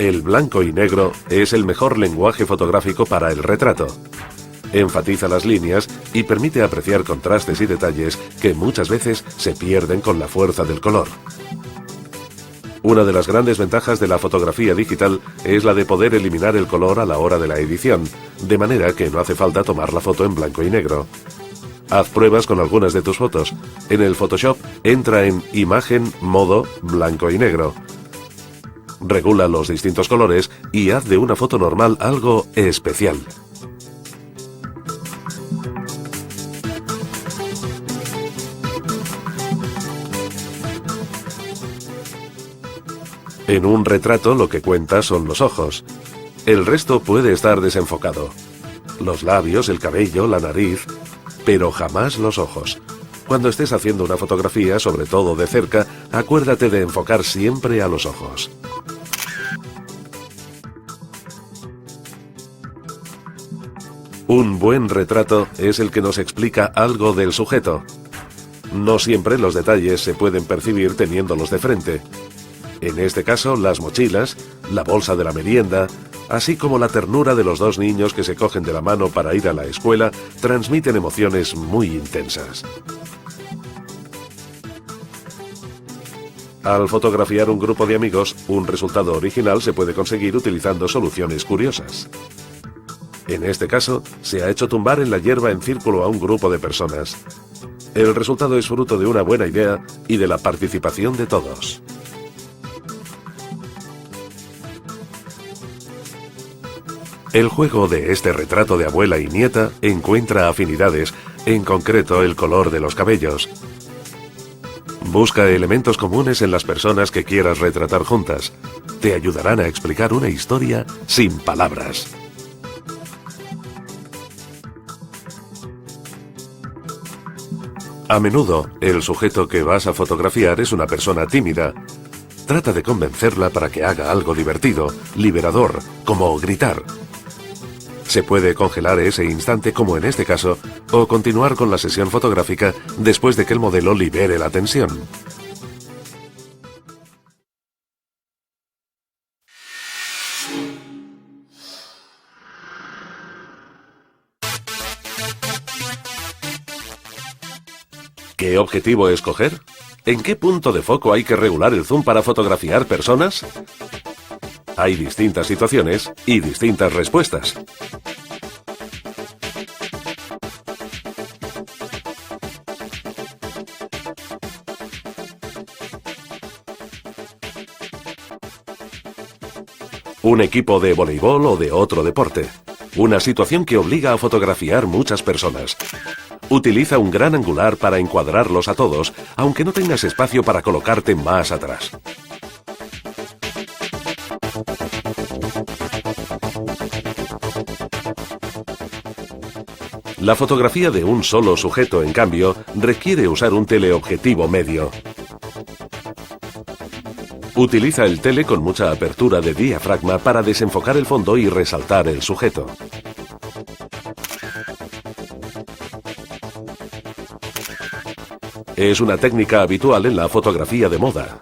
El blanco y negro es el mejor lenguaje fotográfico para el retrato. Enfatiza las líneas y permite apreciar contrastes y detalles que muchas veces se pierden con la fuerza del color. Una de las grandes ventajas de la fotografía digital es la de poder eliminar el color a la hora de la edición, de manera que no hace falta tomar la foto en blanco y negro. Haz pruebas con algunas de tus fotos. En el Photoshop, entra en Imagen, Modo, Blanco y Negro. Regula los distintos colores y haz de una foto normal algo especial. En un retrato lo que cuenta son los ojos. El resto puede estar desenfocado. Los labios, el cabello, la nariz, pero jamás los ojos. Cuando estés haciendo una fotografía, sobre todo de cerca, acuérdate de enfocar siempre a los ojos. Un buen retrato es el que nos explica algo del sujeto. No siempre los detalles se pueden percibir teniéndolos de frente. En este caso, las mochilas, la bolsa de la merienda, así como la ternura de los dos niños que se cogen de la mano para ir a la escuela, transmiten emociones muy intensas. Al fotografiar un grupo de amigos, un resultado original se puede conseguir utilizando soluciones curiosas. En este caso, se ha hecho tumbar en la hierba en círculo a un grupo de personas. El resultado es fruto de una buena idea y de la participación de todos. El juego de este retrato de abuela y nieta encuentra afinidades, en concreto el color de los cabellos. Busca elementos comunes en las personas que quieras retratar juntas. Te ayudarán a explicar una historia sin palabras. A menudo, el sujeto que vas a fotografiar es una persona tímida. Trata de convencerla para que haga algo divertido, liberador, como gritar. Se puede congelar ese instante, como en este caso, o continuar con la sesión fotográfica después de que el modelo libere la tensión. ¿Qué objetivo escoger? ¿En qué punto de foco hay que regular el zoom para fotografiar personas? Hay distintas situaciones y distintas respuestas. Un equipo de voleibol o de otro deporte. Una situación que obliga a fotografiar muchas personas. Utiliza un gran angular para encuadrarlos a todos, aunque no tengas espacio para colocarte más atrás. La fotografía de un solo sujeto, en cambio, requiere usar un teleobjetivo medio. Utiliza el tele con mucha apertura de diafragma para desenfocar el fondo y resaltar el sujeto. Es una técnica habitual en la fotografía de moda.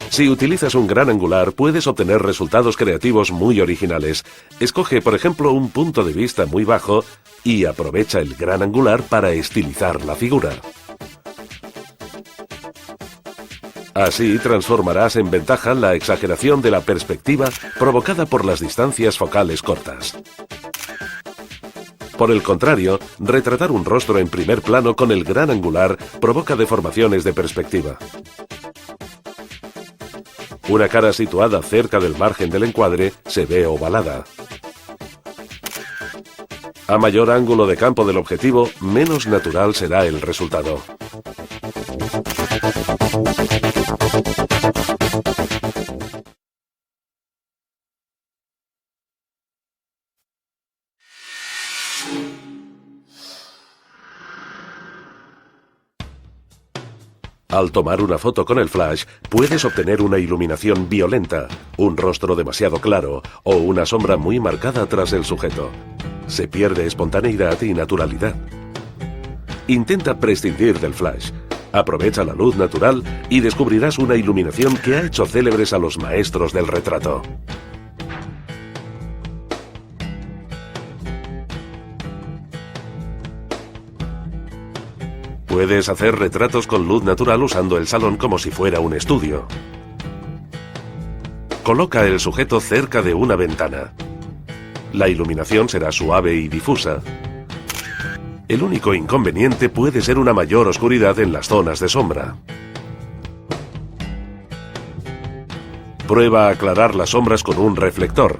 Si utilizas un gran angular, puedes obtener resultados creativos muy originales. Escoge, por ejemplo, un punto de vista muy bajo y aprovecha el gran angular para estilizar la figura. Así transformarás en ventaja la exageración de la perspectiva provocada por las distancias focales cortas. Por el contrario, retratar un rostro en primer plano con el gran angular provoca deformaciones de perspectiva. Una cara situada cerca del margen del encuadre se ve ovalada. A mayor ángulo de campo del objetivo, menos natural será el resultado. Al tomar una foto con el flash, puedes obtener una iluminación violenta, un rostro demasiado claro o una sombra muy marcada tras el sujeto. Se pierde espontaneidad y naturalidad. Intenta prescindir del flash. Aprovecha la luz natural y descubrirás una iluminación que ha hecho célebres a los maestros del retrato. Puedes hacer retratos con luz natural usando el salón como si fuera un estudio. Coloca el sujeto cerca de una ventana. La iluminación será suave y difusa. El único inconveniente puede ser una mayor oscuridad en las zonas de sombra. Prueba a aclarar las sombras con un reflector,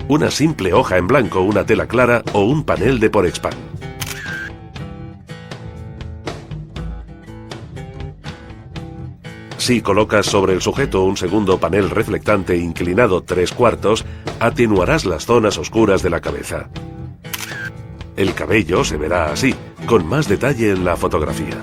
una simple hoja en blanco, una tela clara o un panel de Porexpan. Si colocas sobre el sujeto un segundo panel reflectante inclinado 3/4, atenuarás las zonas oscuras de la cabeza. El cabello se verá así, con más detalle en la fotografía.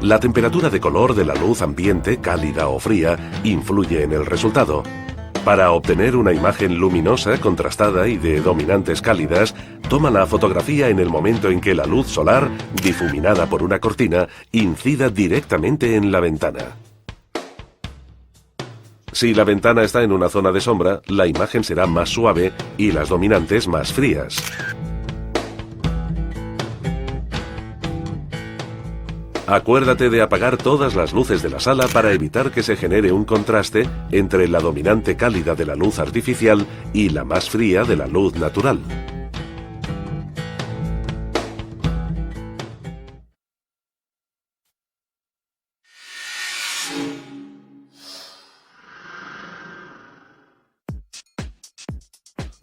La temperatura de color de la luz ambiente, cálida o fría, influye en el resultado. Para obtener una imagen luminosa, contrastada y de dominantes cálidas, toma la fotografía en el momento en que la luz solar, difuminada por una cortina, incida directamente en la ventana. Si la ventana está en una zona de sombra, la imagen será más suave y las dominantes más frías. Acuérdate de apagar todas las luces de la sala para evitar que se genere un contraste entre la dominante cálida de la luz artificial y la más fría de la luz natural.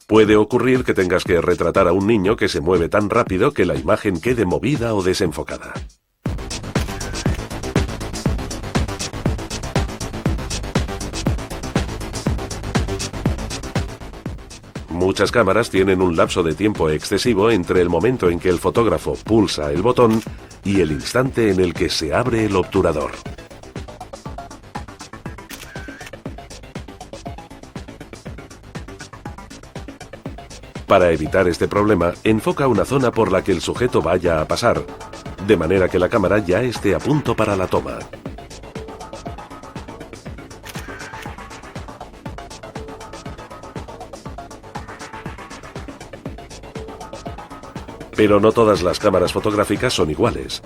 Puede ocurrir que tengas que retratar a un niño que se mueve tan rápido que la imagen quede movida o desenfocada. Muchas cámaras tienen un lapso de tiempo excesivo entre el momento en que el fotógrafo pulsa el botón y el instante en el que se abre el obturador. Para evitar este problema, enfoca una zona por la que el sujeto vaya a pasar, de manera que la cámara ya esté a punto para la toma. Pero no todas las cámaras fotográficas son iguales.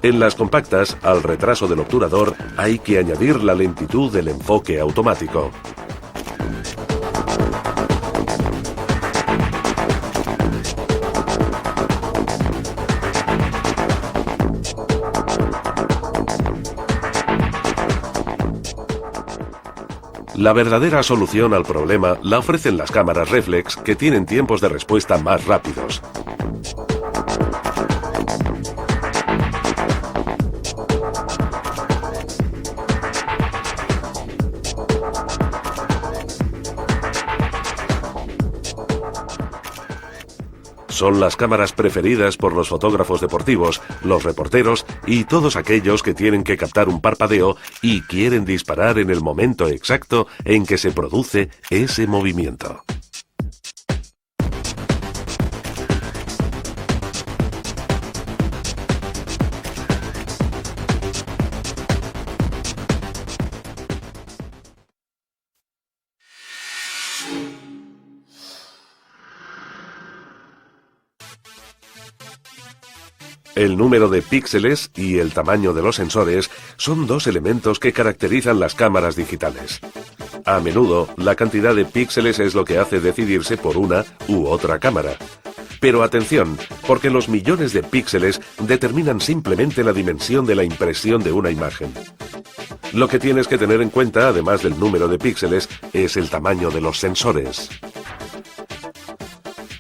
En las compactas, al retraso del obturador, hay que añadir la lentitud del enfoque automático. La verdadera solución al problema la ofrecen las cámaras reflex, que tienen tiempos de respuesta más rápidos. Son las cámaras preferidas por los fotógrafos deportivos, los reporteros y todos aquellos que tienen que captar un parpadeo y quieren disparar en el momento exacto en que se produce ese movimiento. El número de píxeles y el tamaño de los sensores son dos elementos que caracterizan las cámaras digitales. A menudo, la cantidad de píxeles es lo que hace decidirse por una u otra cámara. Pero atención, porque los millones de píxeles determinan simplemente la dimensión de la impresión de una imagen. Lo que tienes que tener en cuenta, además del número de píxeles, es el tamaño de los sensores.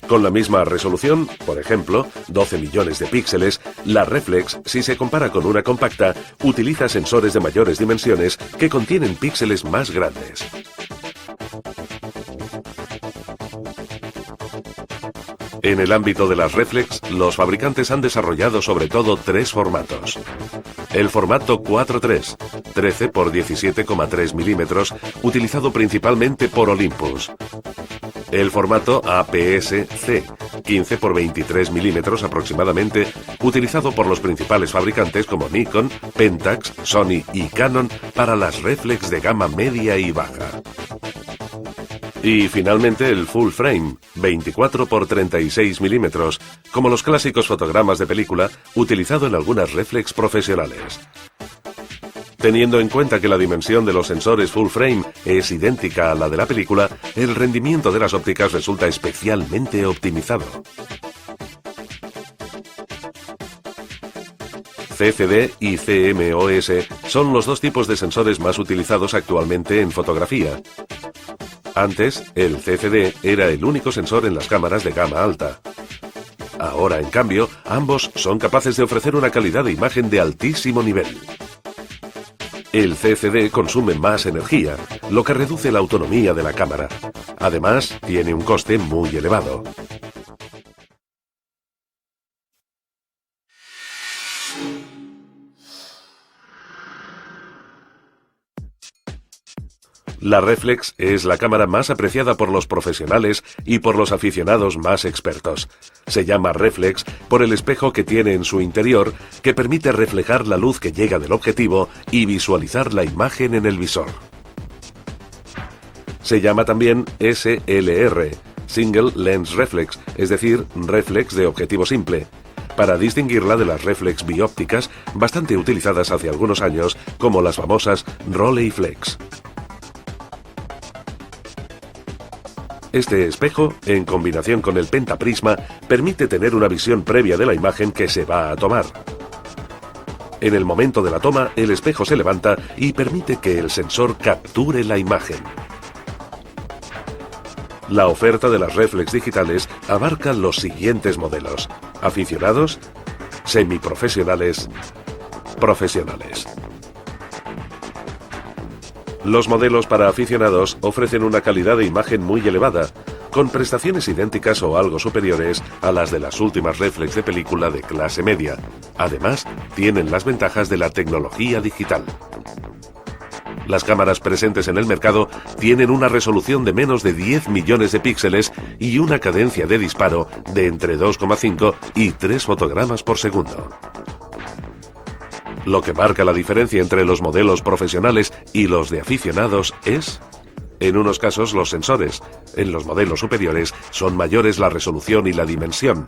Con la misma resolución, por ejemplo, 12 millones de píxeles, la reflex, si se compara con una compacta, utiliza sensores de mayores dimensiones que contienen píxeles más grandes. En el ámbito de las reflex, los fabricantes han desarrollado sobre todo tres formatos. El formato 4.3, 13 por 17,3 milímetros, utilizado principalmente por Olympus. El formato APS-C, 15 por 23 milímetros aproximadamente, utilizado por los principales fabricantes como Nikon, Pentax, Sony y Canon para las reflex de gama media y baja. Y finalmente el full frame, 24 por 36 milímetros, como los clásicos fotogramas de película, utilizado en algunas reflex profesionales. Teniendo en cuenta que la dimensión de los sensores full frame es idéntica a la de la película, el rendimiento de las ópticas resulta especialmente optimizado. CCD y CMOS son los dos tipos de sensores más utilizados actualmente en fotografía. Antes, el CCD era el único sensor en las cámaras de gama alta. Ahora, en cambio, ambos son capaces de ofrecer una calidad de imagen de altísimo nivel. El CCD consume más energía, lo que reduce la autonomía de la cámara. Además, tiene un coste muy elevado. La reflex es la cámara más apreciada por los profesionales y por los aficionados más expertos. Se llama reflex por el espejo que tiene en su interior, que permite reflejar la luz que llega del objetivo y visualizar la imagen en el visor. Se llama también SLR, Single Lens Reflex, es decir, reflex de objetivo simple, para distinguirla de las reflex biópticas bastante utilizadas hace algunos años, como las famosas Rolleiflex. Este espejo, en combinación con el pentaprisma, permite tener una visión previa de la imagen que se va a tomar. En el momento de la toma, el espejo se levanta y permite que el sensor capture la imagen. La oferta de las reflex digitales abarca los siguientes modelos: aficionados, semiprofesionales, profesionales. Los modelos para aficionados ofrecen una calidad de imagen muy elevada, con prestaciones idénticas o algo superiores a las de las últimas reflex de película de clase media. Además, tienen las ventajas de la tecnología digital. Las cámaras presentes en el mercado tienen una resolución de menos de 10 millones de píxeles y una cadencia de disparo de entre 2,5 y 3 fotogramas por segundo. Lo que marca la diferencia entre los modelos profesionales y los de aficionados es, en unos casos, los sensores. En los modelos superiores son mayores la resolución y la dimensión.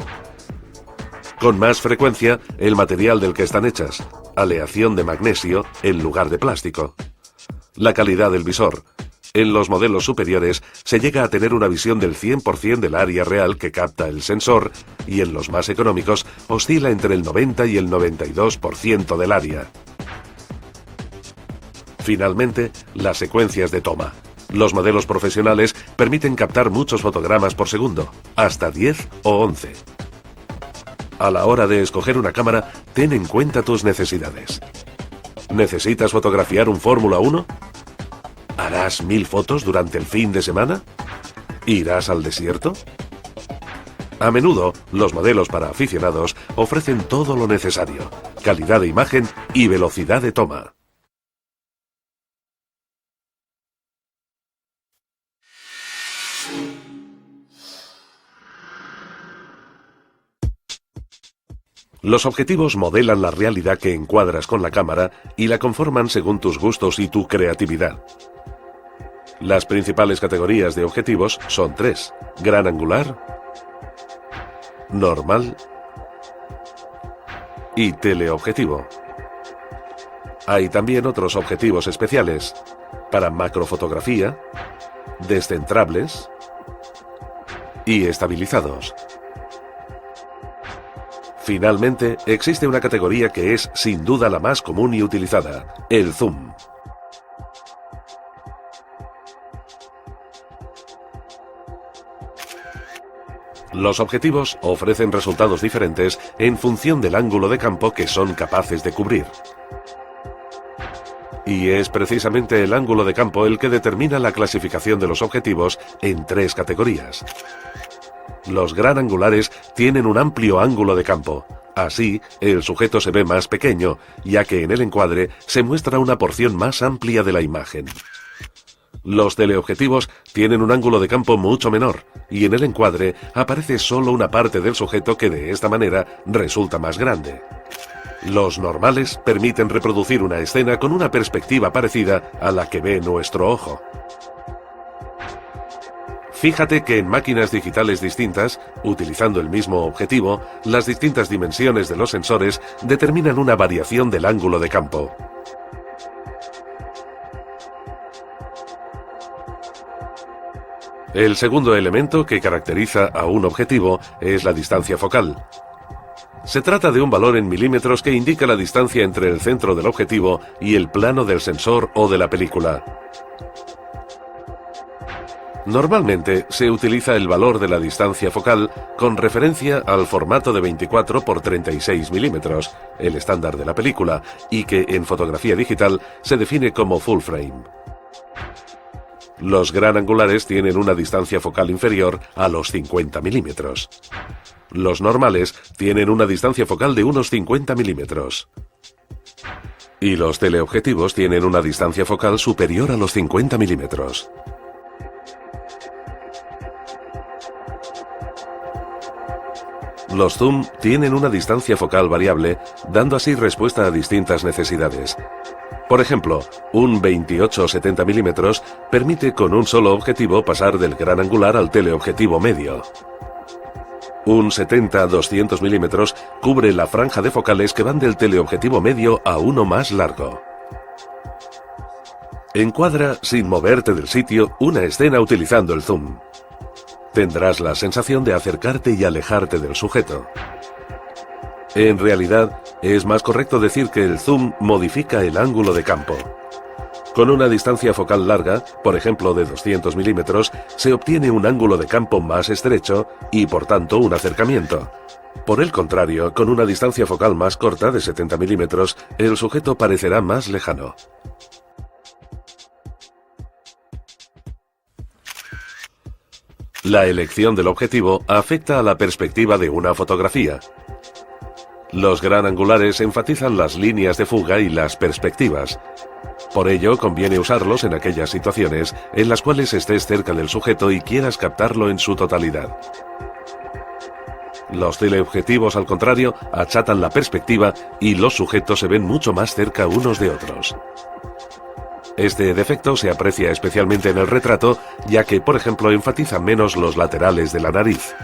Con más frecuencia, el material del que están hechas, aleación de magnesio en lugar de plástico. La calidad del visor. En los modelos superiores se llega a tener una visión del 100% del área real que capta el sensor, y en los más económicos oscila entre el 90 y el 92% del área. Finalmente, las secuencias de toma. Los modelos profesionales permiten captar muchos fotogramas por segundo, hasta 10 o 11. A la hora de escoger una cámara, ten en cuenta tus necesidades. ¿Necesitas fotografiar un Fórmula 1? ¿Harás 1000 fotos durante el fin de semana? ¿Irás al desierto? A menudo, los modelos para aficionados ofrecen todo lo necesario: calidad de imagen y velocidad de toma. Los objetivos modelan la realidad que encuadras con la cámara y la conforman según tus gustos y tu creatividad. Las principales categorías de objetivos son tres: gran angular, normal y teleobjetivo. Hay también otros objetivos especiales para macrofotografía, descentrables y estabilizados. Finalmente, existe una categoría que es sin duda la más común y utilizada: el zoom. Los objetivos ofrecen resultados diferentes en función del ángulo de campo que son capaces de cubrir. Y es precisamente el ángulo de campo el que determina la clasificación de los objetivos en tres categorías: Los gran angulares tienen un amplio ángulo de campo. Así, el sujeto se ve más pequeño, ya que en el encuadre se muestra una porción más amplia de la imagen. Los teleobjetivos tienen un ángulo de campo mucho menor, y en el encuadre aparece solo una parte del sujeto que de esta manera resulta más grande. Los normales permiten reproducir una escena con una perspectiva parecida a la que ve nuestro ojo. Fíjate que en máquinas digitales distintas, utilizando el mismo objetivo, las distintas dimensiones de los sensores determinan una variación del ángulo de campo. El segundo elemento que caracteriza a un objetivo es la distancia focal. Se trata de un valor en milímetros que indica la distancia entre el centro del objetivo y el plano del sensor o de la película. Normalmente se utiliza el valor de la distancia focal con referencia al formato de 24 por 36 milímetros, el estándar de la película, y que en fotografía digital se define como full frame. Los gran angulares tienen una distancia focal inferior a los 50 milímetros. Los normales tienen una distancia focal de unos 50 milímetros. Y los teleobjetivos tienen una distancia focal superior a los 50 milímetros. Los zoom tienen una distancia focal variable, dando así respuesta a distintas necesidades. Por ejemplo, un 28-70 milímetros permite con un solo objetivo pasar del gran angular al teleobjetivo medio. Un 70-200 milímetros cubre la franja de focales que van del teleobjetivo medio a uno más largo. Encuadra sin moverte del sitio una escena utilizando el zoom. Tendrás la sensación de acercarte y alejarte del sujeto. En realidad, es más correcto decir que el zoom modifica el ángulo de campo. Con una distancia focal larga, por ejemplo de 200 milímetros, se obtiene un ángulo de campo más estrecho y, por tanto, un acercamiento. Por el contrario, con una distancia focal más corta de 70 milímetros, el sujeto parecerá más lejano. La elección del objetivo afecta a la perspectiva de una fotografía. Los gran angulares enfatizan las líneas de fuga y las perspectivas. Por ello, conviene usarlos en aquellas situaciones en las cuales estés cerca del sujeto y quieras captarlo en su totalidad. Los teleobjetivos, al contrario, achatan la perspectiva y los sujetos se ven mucho más cerca unos de otros. Este defecto se aprecia especialmente en el retrato, ya que, por ejemplo, enfatiza menos los laterales de la nariz.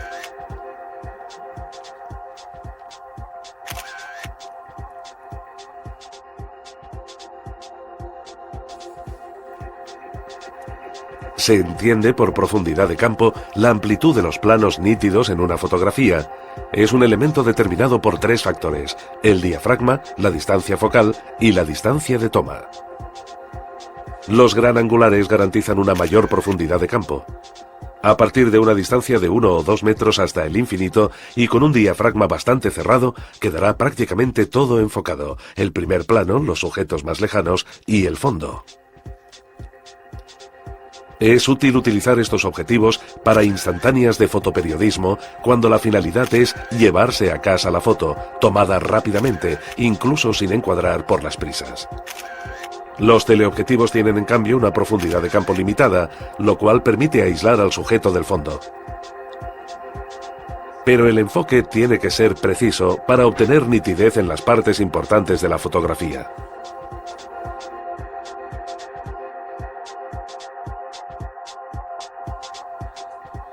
Se entiende por profundidad de campo la amplitud de los planos nítidos en una fotografía. Es un elemento determinado por tres factores: el diafragma, la distancia focal y la distancia de toma. Los gran angulares garantizan una mayor profundidad de campo. A partir de una distancia de 1 o 2 metros hasta el infinito y con un diafragma bastante cerrado, quedará prácticamente todo enfocado: el primer plano, los sujetos más lejanos y el fondo. Es útil utilizar estos objetivos para instantáneas de fotoperiodismo cuando la finalidad es llevarse a casa la foto, tomada rápidamente, incluso sin encuadrar por las prisas. Los teleobjetivos tienen en cambio una profundidad de campo limitada, lo cual permite aislar al sujeto del fondo. Pero el enfoque tiene que ser preciso para obtener nitidez en las partes importantes de la fotografía.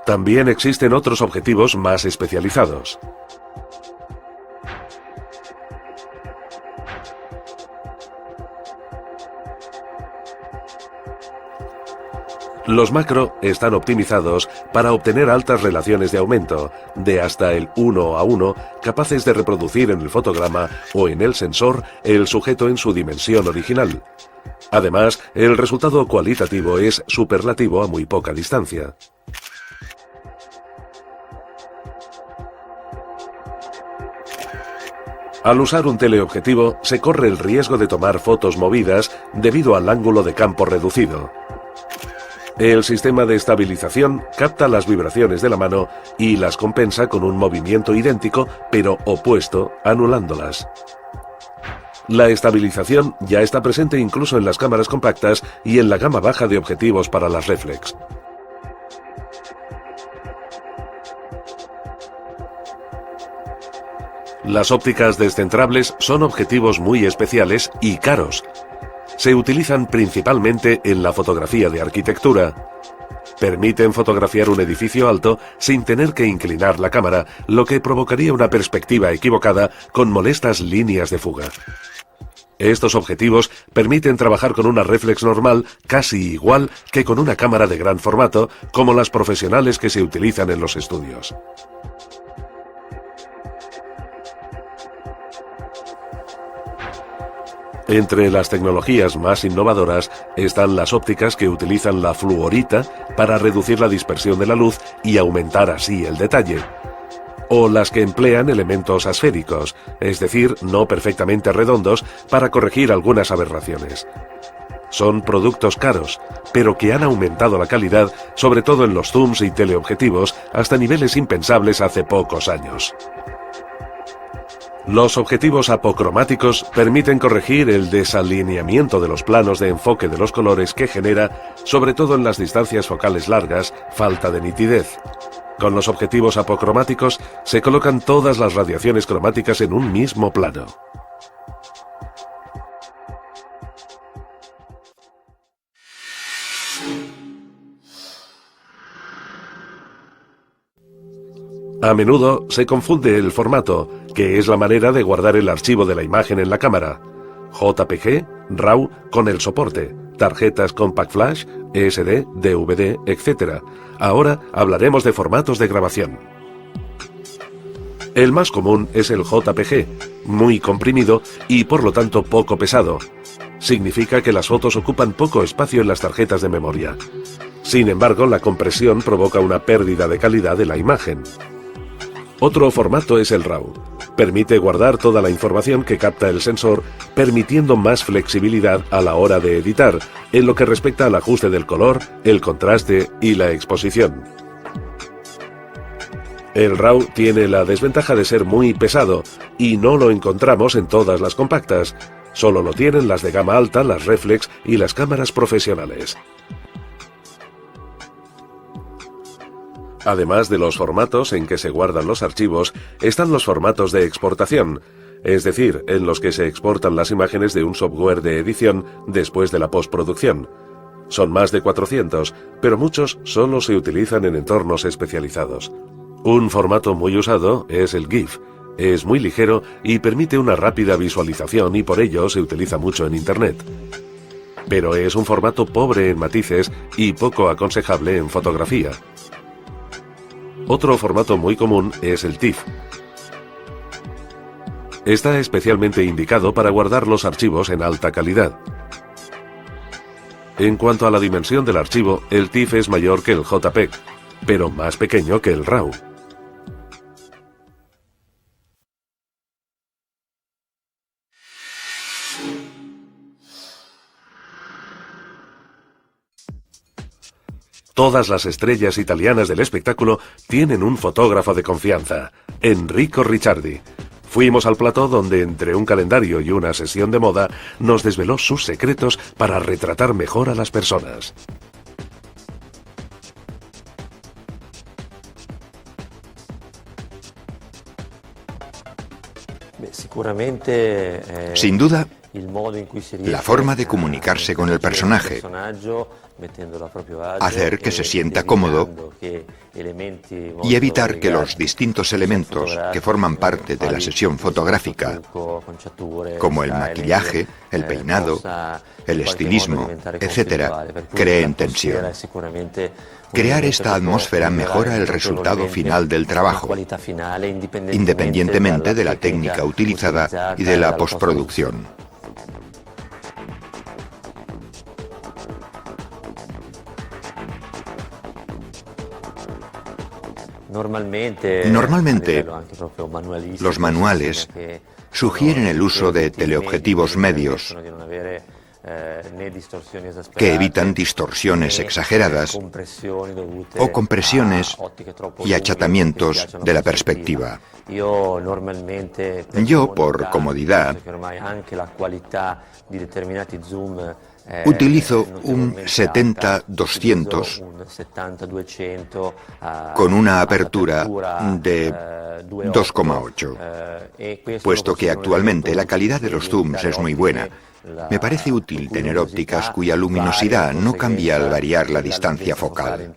También existen otros objetivos más especializados. Los macro están optimizados para obtener altas relaciones de aumento, de hasta el 1:1, capaces de reproducir en el fotograma o en el sensor el sujeto en su dimensión original. Además, el resultado cualitativo es superlativo a muy poca distancia. Al usar un teleobjetivo, se corre el riesgo de tomar fotos movidas debido al ángulo de campo reducido. El sistema de estabilización capta las vibraciones de la mano y las compensa con un movimiento idéntico pero opuesto, anulándolas. La estabilización ya está presente incluso en las cámaras compactas y en la gama baja de objetivos para las reflex. Las ópticas descentrables son objetivos muy especiales y caros. Se utilizan principalmente en la fotografía de arquitectura. Permiten fotografiar un edificio alto sin tener que inclinar la cámara, lo que provocaría una perspectiva equivocada con molestas líneas de fuga. Estos objetivos permiten trabajar con una reflex normal casi igual que con una cámara de gran formato, como las profesionales que se utilizan en los estudios. Entre las tecnologías más innovadoras están las ópticas que utilizan la fluorita para reducir la dispersión de la luz y aumentar así el detalle, o las que emplean elementos asféricos, es decir, no perfectamente redondos, para corregir algunas aberraciones. Son productos caros, pero que han aumentado la calidad, sobre todo en los zooms y teleobjetivos, hasta niveles impensables hace pocos años. Los objetivos apocromáticos permiten corregir el desalineamiento de los planos de enfoque de los colores que genera, sobre todo en las distancias focales largas, falta de nitidez. Con los objetivos apocromáticos se colocan todas las radiaciones cromáticas en un mismo plano. A menudo se confunde el formato, que es la manera de guardar el archivo de la imagen en la cámara. JPG, RAW con el soporte, tarjetas Compact Flash, SD, DVD, etc. Ahora hablaremos de formatos de grabación. El más común es el JPG, muy comprimido y por lo tanto poco pesado. Significa que las fotos ocupan poco espacio en las tarjetas de memoria. Sin embargo, la compresión provoca una pérdida de calidad de la imagen. Otro formato es el RAW. Permite guardar toda la información que capta el sensor, permitiendo más flexibilidad a la hora de editar, en lo que respecta al ajuste del color, el contraste y la exposición. El RAW tiene la desventaja de ser muy pesado y no lo encontramos en todas las compactas. Solo lo tienen las de gama alta, las reflex y las cámaras profesionales. Además de los formatos en que se guardan los archivos, están los formatos de exportación, es decir, en los que se exportan las imágenes de un software de edición después de la postproducción. Son más de 400, pero muchos solo se utilizan en entornos especializados. Un formato muy usado es el GIF. Es muy ligero y permite una rápida visualización y por ello se utiliza mucho en Internet. Pero es un formato pobre en matices y poco aconsejable en fotografía. Otro formato muy común es el TIFF. Está especialmente indicado para guardar los archivos en alta calidad. En cuanto a la dimensión del archivo, el TIFF es mayor que el JPEG, pero más pequeño que el RAW. Todas las estrellas italianas del espectáculo tienen un fotógrafo de confianza, Enrico Ricciardi. Fuimos al plató donde, entre un calendario y una sesión de moda, nos desveló sus secretos para retratar mejor a las personas. Sin duda, la forma de comunicarse con el personaje, hacer que se sienta cómodo y evitar que los distintos elementos que forman parte de la sesión fotográfica, como el maquillaje, el peinado, el estilismo, etc., creen tensión. Crear esta atmósfera mejora el resultado final del trabajo, independientemente de la técnica utilizada y de la postproducción. Normalmente, los manuales sugieren el uso de teleobjetivos medios que evitan distorsiones exageradas o compresiones y achatamientos de la perspectiva. Yo, por comodidad, utilizo un 70-200 con una apertura de 2,8, puesto que actualmente la calidad de los zooms es muy buena. Me parece útil tener ópticas cuya luminosidad no cambia al variar la distancia focal.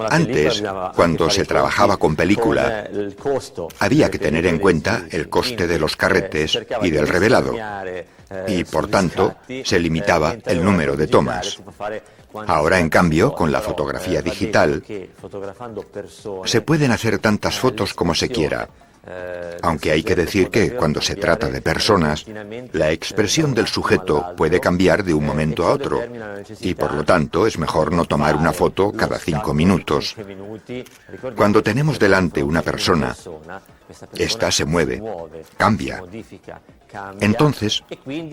Antes, cuando se trabajaba con película, había que tener en cuenta el coste de los carretes y del revelado, y por tanto se limitaba el número de tomas. Ahora, en cambio, con la fotografía digital, se pueden hacer tantas fotos como se quiera. Aunque hay que decir que cuando se trata de personas, la expresión del sujeto puede cambiar de un momento a otro, y por lo tanto es mejor no tomar una foto cada 5 minutos. Cuando tenemos delante una persona, ésta se mueve, cambia. Entonces,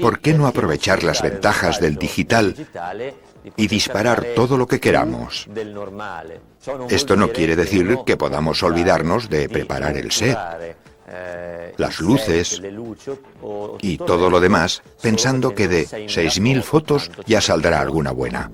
¿por qué no aprovechar las ventajas del digital y disparar todo lo que queramos? Esto no quiere decir que podamos olvidarnos de preparar el set, las luces y todo lo demás, pensando que de 6.000 fotos ya saldrá alguna buena.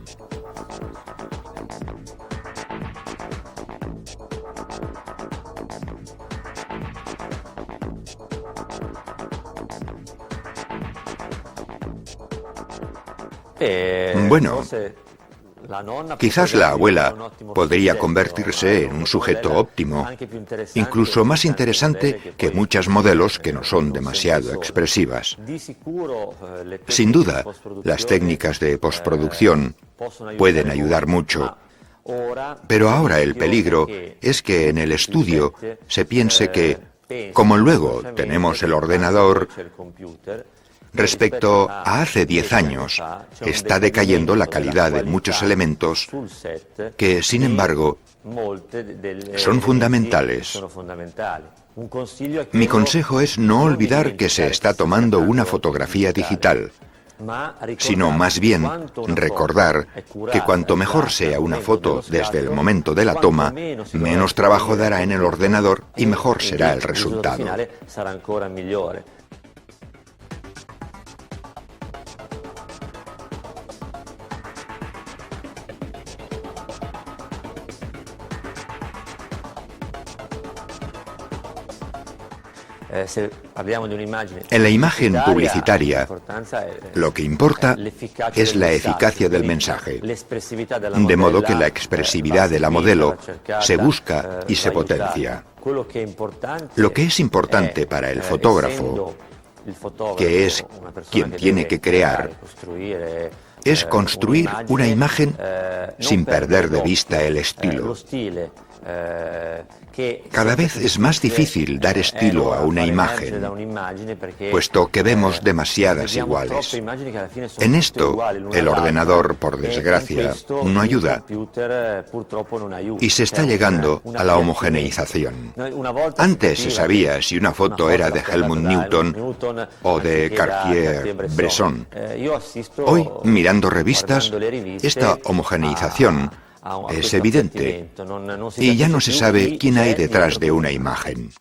Bueno, quizás la abuela podría convertirse en un sujeto óptimo, incluso más interesante que muchas modelos que no son demasiado expresivas. Sin duda, las técnicas de postproducción pueden ayudar mucho, pero ahora el peligro es que en el estudio se piense que, como luego tenemos el ordenador, respecto a hace 10 años, está decayendo la calidad de muchos elementos que, sin embargo, son fundamentales. Mi consejo es no olvidar que se está tomando una fotografía digital, sino más bien recordar que cuanto mejor sea una foto desde el momento de la toma, menos trabajo dará en el ordenador y mejor será el resultado. En la imagen publicitaria, lo que importa es la eficacia del mensaje, de modo que la expresividad de la modelo se busca y se potencia. Lo que es importante para el fotógrafo, que es quien tiene que crear, es construir una imagen sin perder de vista el estilo. Cada vez es más difícil dar estilo a una imagen, puesto que vemos demasiadas iguales. En esto, el ordenador, por desgracia, no ayuda, y se está llegando a la homogeneización. Antes se sabía si una foto era de Helmut Newton o de Cartier-Bresson. Hoy, mirando revistas, esta homogeneización es evidente y ya no se sabe quién hay detrás de una imagen.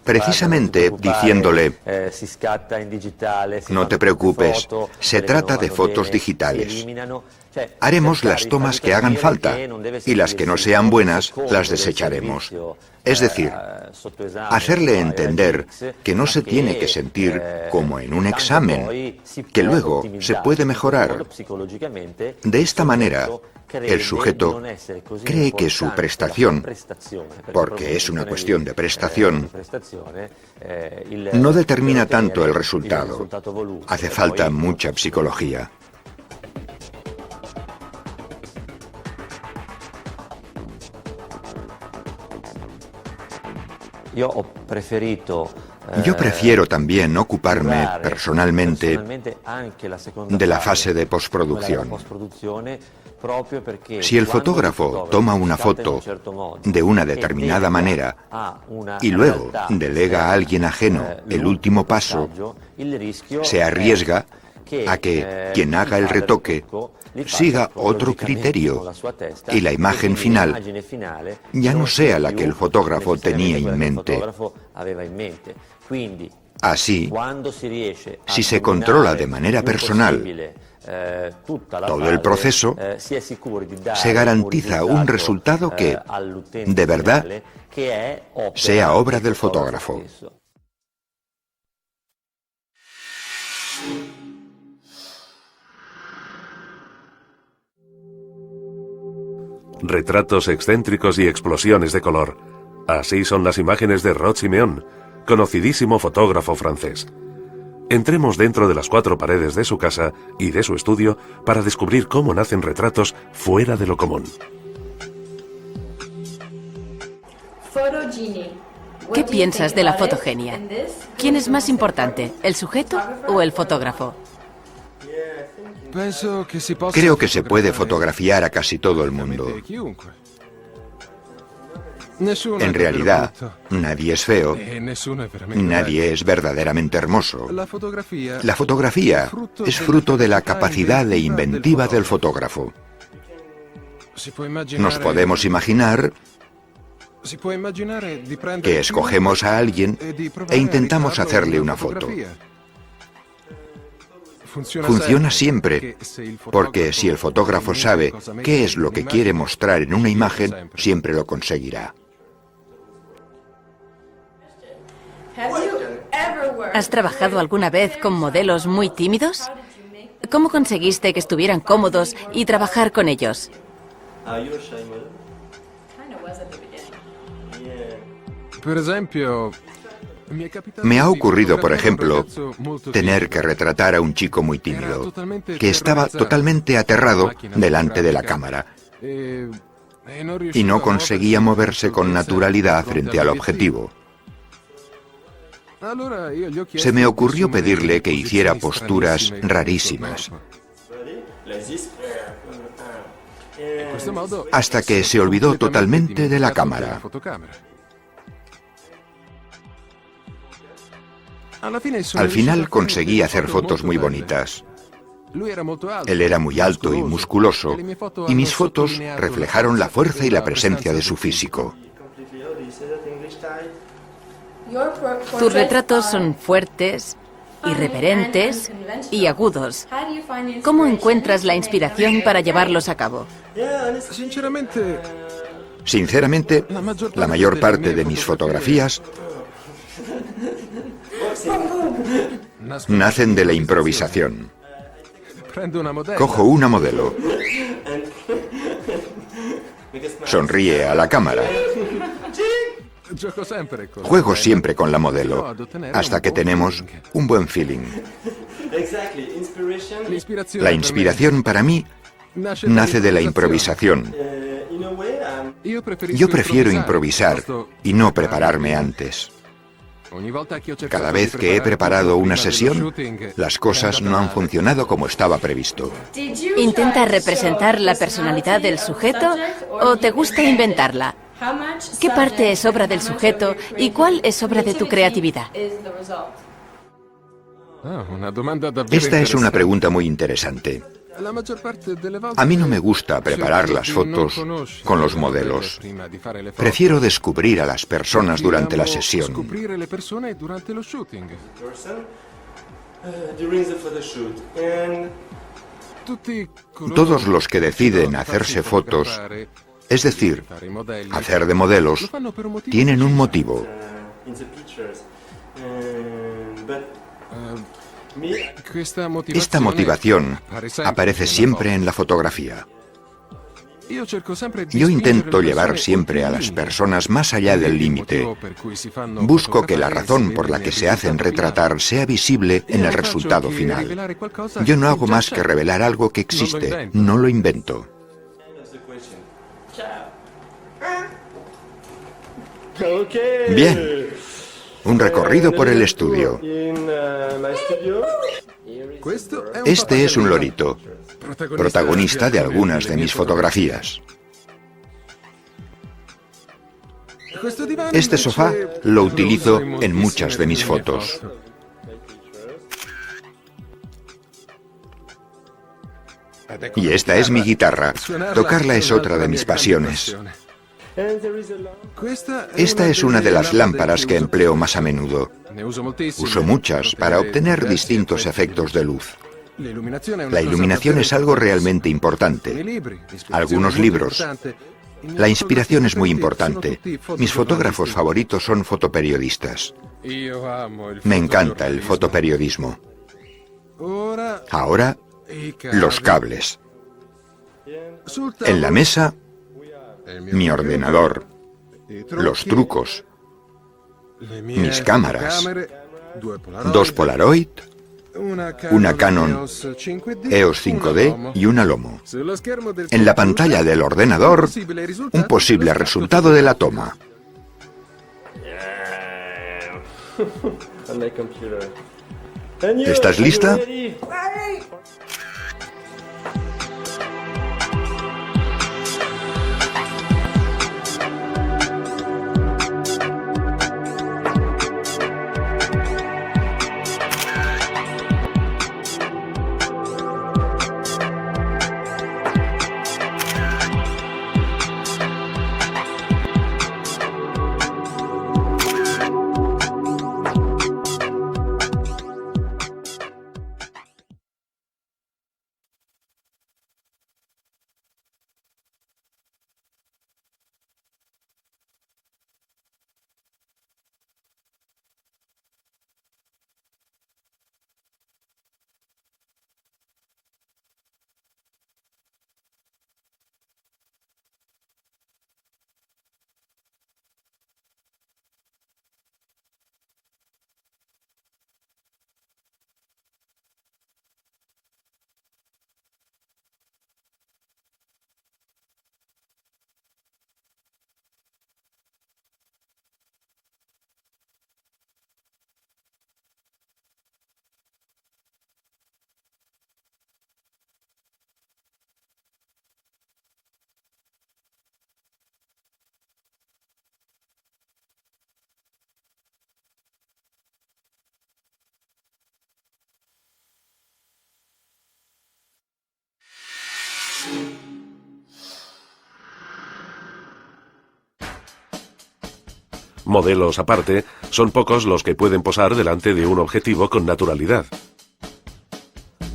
Precisamente diciéndole, no te preocupes, se trata de fotos digitales. Haremos las tomas que hagan falta y las que no sean buenas las desecharemos. Es decir, hacerle entender que no se tiene que sentir como en un examen, que luego se puede mejorar. De esta manera, el sujeto cree que su prestación, porque es una cuestión de prestación, no determina tanto el resultado. Hace falta mucha psicología. Yo prefiero también ocuparme personalmente de la fase de postproducción. Si el fotógrafo toma una foto de una determinada manera y luego delega a alguien ajeno el último paso, se arriesga a que quien haga el retoque siga otro criterio y la imagen final ya no sea la que el fotógrafo tenía en mente. Así, si se controla de manera personal todo el proceso, se garantiza un resultado que, de verdad, sea obra del fotógrafo. Retratos excéntricos y explosiones de color. Así son las imágenes de Rod Simeon, conocidísimo fotógrafo francés. Entremos dentro de las 4 paredes de su casa y de su estudio para descubrir cómo nacen retratos fuera de lo común. ¿Qué piensas de la fotogenia? ¿Quién es más importante, el sujeto o el fotógrafo? Creo que se puede fotografiar a casi todo el mundo. En realidad, nadie es feo, nadie es verdaderamente hermoso. La fotografía es fruto de la capacidad e inventiva del fotógrafo. Nos podemos imaginar que escogemos a alguien e intentamos hacerle una foto. Funciona siempre, porque si el fotógrafo sabe qué es lo que quiere mostrar en una imagen, siempre lo conseguirá. ¿Has trabajado alguna vez con modelos muy tímidos? ¿Cómo conseguiste que estuvieran cómodos y trabajar con ellos? Me ha ocurrido, por ejemplo, tener que retratar a un chico muy tímido, que estaba totalmente aterrado delante de la cámara y no conseguía moverse con naturalidad frente al objetivo. Se me ocurrió pedirle que hiciera posturas rarísimas, hasta que se olvidó totalmente de la cámara. Al final conseguí hacer fotos muy bonitas. Él era muy alto y musculoso, y mis fotos reflejaron la fuerza y la presencia de su físico. Tus retratos son fuertes, irreverentes y agudos. ¿Cómo encuentras la inspiración para llevarlos a cabo? Sinceramente, la mayor parte de mis fotografías nacen de la improvisación. Cojo una modelo, sonríe a la cámara. Juego siempre con la modelo, hasta que tenemos un buen feeling. La inspiración para mí nace de la improvisación. Yo prefiero improvisar y no prepararme antes. Cada vez que he preparado una sesión, las cosas no han funcionado como estaba previsto. ¿Intentas representar la personalidad del sujeto o te gusta inventarla? ¿Qué parte es obra del sujeto y cuál es obra de tu creatividad? Esta es una pregunta muy interesante. A mí no me gusta preparar las fotos con los modelos. Prefiero descubrir a las personas durante la sesión. Todos los que deciden hacerse fotos, es decir, hacer de modelos, tienen un motivo. Esta motivación aparece siempre en la fotografía. Yo intento llevar siempre a las personas más allá del límite. Busco que la razón por la que se hacen retratar sea visible en el resultado final. Yo no hago más que revelar algo que existe, no lo invento. Bien. Un recorrido por el estudio. Este es un lorito, protagonista de algunas de mis fotografías. Este sofá lo utilizo en muchas de mis fotos. Y esta es mi guitarra. Tocarla es otra de mis pasiones. Esta es una de las lámparas que empleo más a menudo. Uso muchas para obtener distintos efectos de luz. La iluminación es algo realmente importante. Algunos libros. La inspiración es muy importante. Mis fotógrafos favoritos son fotoperiodistas. Me encanta el fotoperiodismo. Ahora, los cables. En la mesa, mi ordenador, los trucos, mis cámaras, 2 Polaroid, una Canon EOS 5D y una Lomo. En la pantalla del ordenador, un posible resultado de la toma. ¿Estás lista? Modelos aparte, son pocos los que pueden posar delante de un objetivo con naturalidad.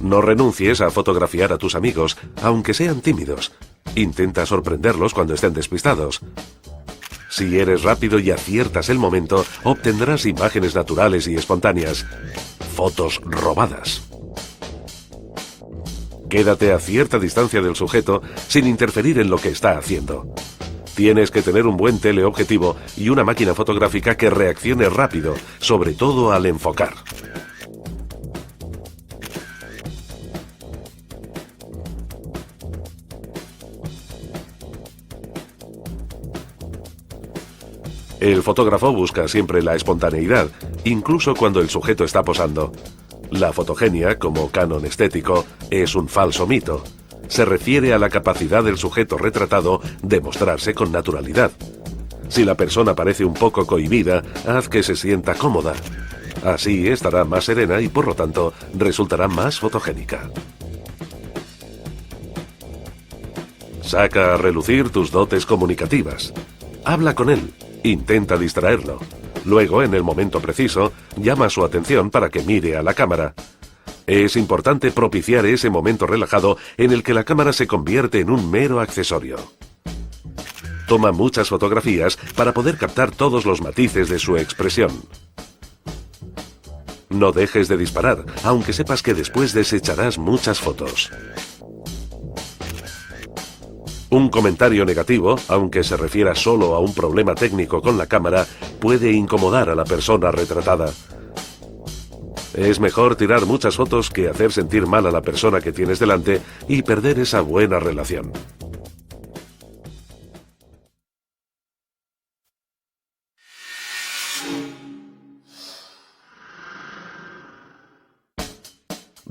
No renuncies a fotografiar a tus amigos, aunque sean tímidos. Intenta sorprenderlos cuando estén despistados. Si eres rápido y aciertas el momento, obtendrás imágenes naturales y espontáneas. Fotos robadas. Quédate a cierta distancia del sujeto sin interferir en lo que está haciendo. Tienes que tener un buen teleobjetivo y una máquina fotográfica que reaccione rápido, sobre todo al enfocar. El fotógrafo busca siempre la espontaneidad, incluso cuando el sujeto está posando. La fotogenia, como canon estético, es un falso mito. Se refiere a la capacidad del sujeto retratado de mostrarse con naturalidad. Si la persona parece un poco cohibida, haz que se sienta cómoda. Así estará más serena y, por lo tanto, resultará más fotogénica. Saca a relucir tus dotes comunicativas. Habla con él. Intenta distraerlo. Luego, en el momento preciso, llama su atención para que mire a la cámara. Es importante propiciar ese momento relajado en el que la cámara se convierte en un mero accesorio. Toma muchas fotografías para poder captar todos los matices de su expresión. No dejes de disparar, aunque sepas que después desecharás muchas fotos. Un comentario negativo, aunque se refiera solo a un problema técnico con la cámara, puede incomodar a la persona retratada. Es mejor tirar muchas fotos que hacer sentir mal a la persona que tienes delante y perder esa buena relación.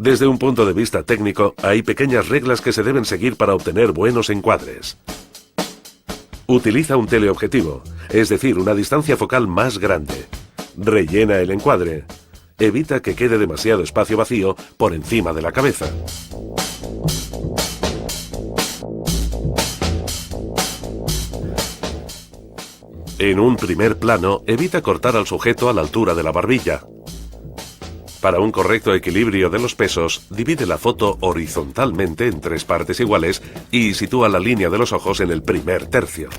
Desde un punto de vista técnico, hay pequeñas reglas que se deben seguir para obtener buenos encuadres. Utiliza un teleobjetivo, es decir, una distancia focal más grande. Rellena el encuadre. Evita que quede demasiado espacio vacío por encima de la cabeza. En un primer plano, evita cortar al sujeto a la altura de la barbilla. Para un correcto equilibrio de los pesos, divide la foto horizontalmente en 3 partes iguales y sitúa la línea de los ojos en el primer tercio.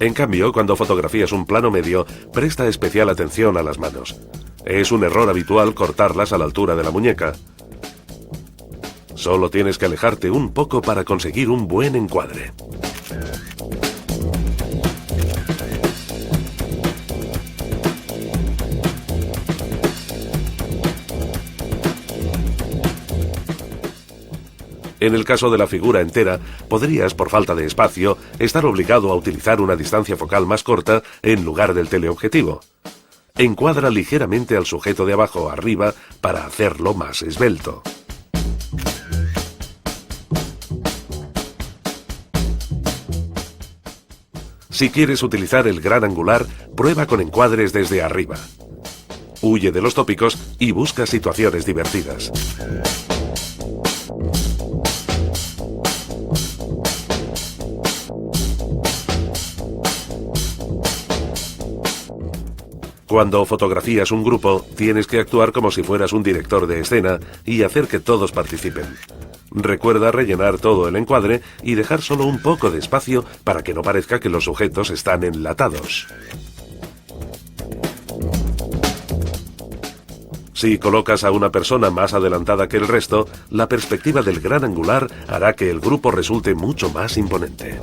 En cambio, cuando fotografías un plano medio, presta especial atención a las manos. Es un error habitual cortarlas a la altura de la muñeca. Solo tienes que alejarte un poco para conseguir un buen encuadre. En el caso de la figura entera, podrías, por falta de espacio, estar obligado a utilizar una distancia focal más corta en lugar del teleobjetivo. Encuadra ligeramente al sujeto de abajo arriba para hacerlo más esbelto. Si quieres utilizar el gran angular, prueba con encuadres desde arriba. Huye de los tópicos y busca situaciones divertidas. Cuando fotografías un grupo, tienes que actuar como si fueras un director de escena y hacer que todos participen. Recuerda rellenar todo el encuadre y dejar solo un poco de espacio para que no parezca que los sujetos están enlatados. Si colocas a una persona más adelantada que el resto, la perspectiva del gran angular hará que el grupo resulte mucho más imponente.